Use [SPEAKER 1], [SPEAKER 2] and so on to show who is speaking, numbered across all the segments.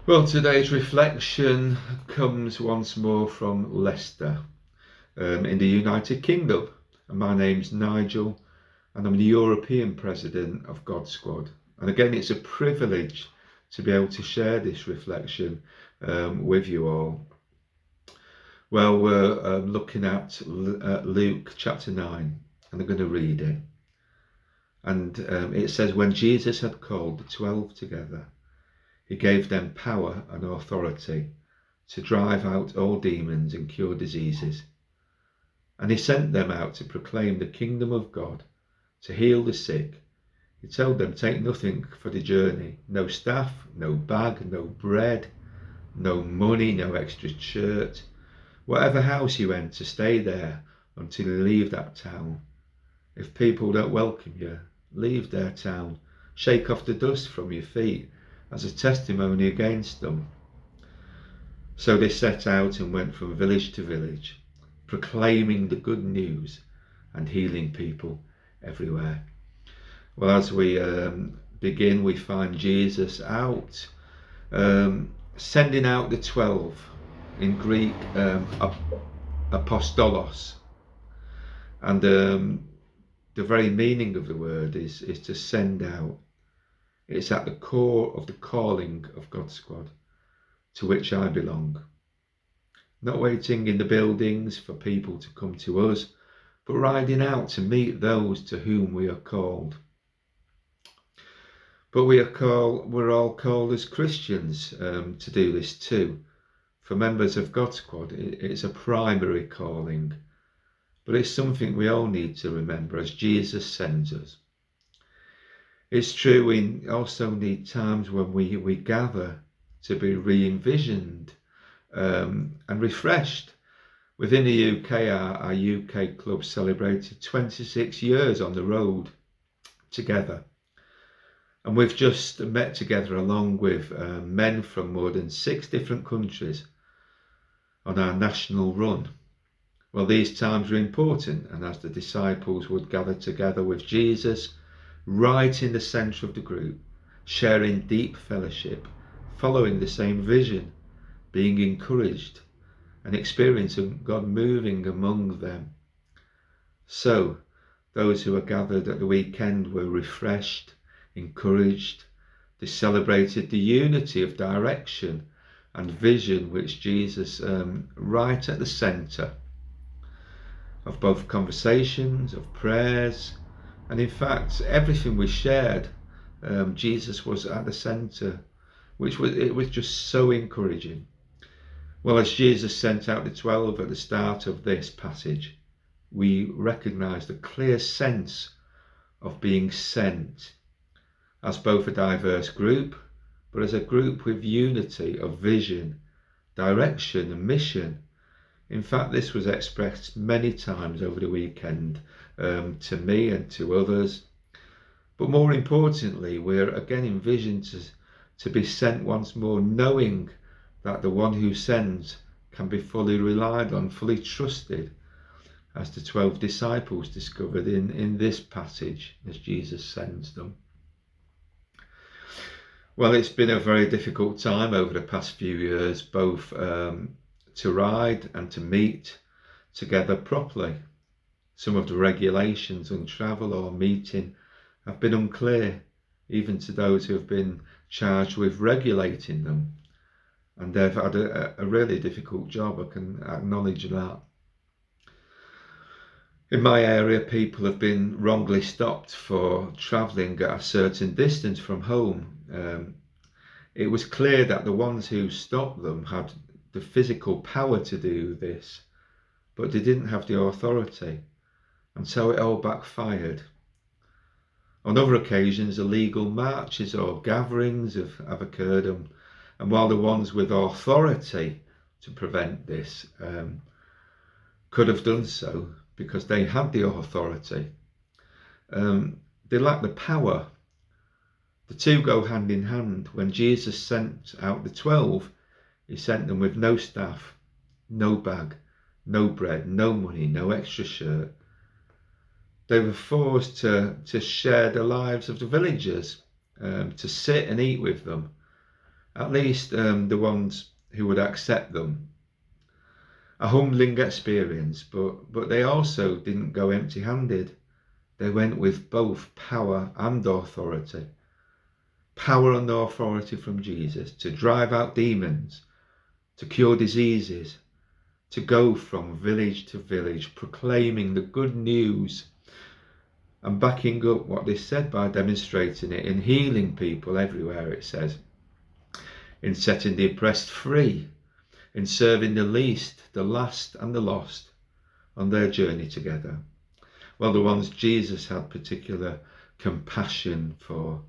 [SPEAKER 1] Well, today's reflection comes once more from Leicester, in the United Kingdom. And my name's Nigel, and I'm the European President of God Squad. And again, it's a privilege to be able to share this reflection with you all. Well, we're looking at Luke chapter 9, and I'm going to read it. And it says, when Jesus had called the 12 together, he gave them power and authority to drive out all demons and cure diseases. And he sent them out to proclaim the kingdom of God, to heal the sick. He told them, take nothing for the journey, no staff, no bag, no bread, no money, no extra shirt. Whatever house you enter, stay there until you leave that town. If people don't welcome you, leave their town. Shake off the dust from your feet as a testimony against them. So they set out and went from village to village, proclaiming the good news and healing people everywhere. Well, as we begin, we find Jesus out, sending out the 12, in Greek, apostolos. And the very meaning of the word is to send out. It's at the core of the calling of God Squad, to which I belong. Not waiting in the buildings for people to come to us, but riding out to meet those to whom we are called. But we're all called as Christians to do this too. For members of God Squad, it's a primary calling, but it's something we all need to remember as Jesus sends us. It's true, we also need times when we gather to be re-envisioned and refreshed. Within the UK, our UK club celebrated 26 years on the road together. And we've just met together along with men from more than 6 different countries on our national run. Well, these times are important, and as the disciples would gather together with Jesus, right in the centre of the group, sharing deep fellowship, following the same vision, being encouraged and experiencing God moving among them. So, those who were gathered at the weekend were refreshed, encouraged. They celebrated the unity of direction and vision which Jesus, right at the centre of both conversations, of prayers, and in fact everything we shared, Jesus was at the centre, it was just so encouraging. Well, as Jesus sent out the 12 at the start of this passage, we recognise the clear sense of being sent as both a diverse group, but as a group with unity of vision, direction and mission. In fact, this was expressed many times over the weekend to me and to others. But more importantly, we're again envisioned to be sent once more, knowing that the one who sends can be fully relied on, fully trusted, as the 12 disciples discovered in this passage as Jesus sends them. Well, it's been a very difficult time over the past few years, both to ride and to meet together properly. Some of the regulations on travel or meeting have been unclear, even to those who have been charged with regulating them. And they've had a really difficult job, I can acknowledge that. In my area, people have been wrongly stopped for travelling at a certain distance from home. It was clear that the ones who stopped them had the physical power to do this, but they didn't have the authority, and so it all backfired. On other occasions, illegal marches or gatherings have occurred, and while the ones with authority to prevent this could have done so because they had the authority, they lacked the power. The two go hand in hand. When Jesus sent out the 12, he sent them with no staff, no bag, no bread, no money, no extra shirt. They were forced to share the lives of the villagers, to sit and eat with them, at least the ones who would accept them. A humbling experience, but they also didn't go empty-handed. They went with both power and authority. Power and authority from Jesus to drive out demons, to cure diseases, to go from village to village, proclaiming the good news and backing up what they said by demonstrating it in healing people everywhere, it says, in setting the oppressed free, in serving the least, the last and the lost on their journey together. Well, the ones Jesus had particular compassion for,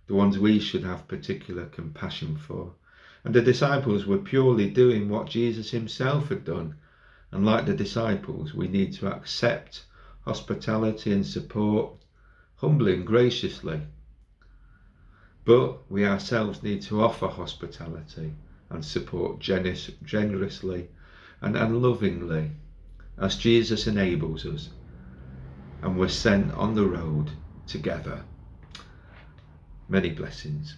[SPEAKER 1] the ones we should have particular compassion for. And the disciples were purely doing what Jesus himself had done. And like the disciples, we need to accept hospitality and support humbly and graciously. But we ourselves need to offer hospitality and support generously and lovingly as Jesus enables us. And we're sent on the road together. Many blessings.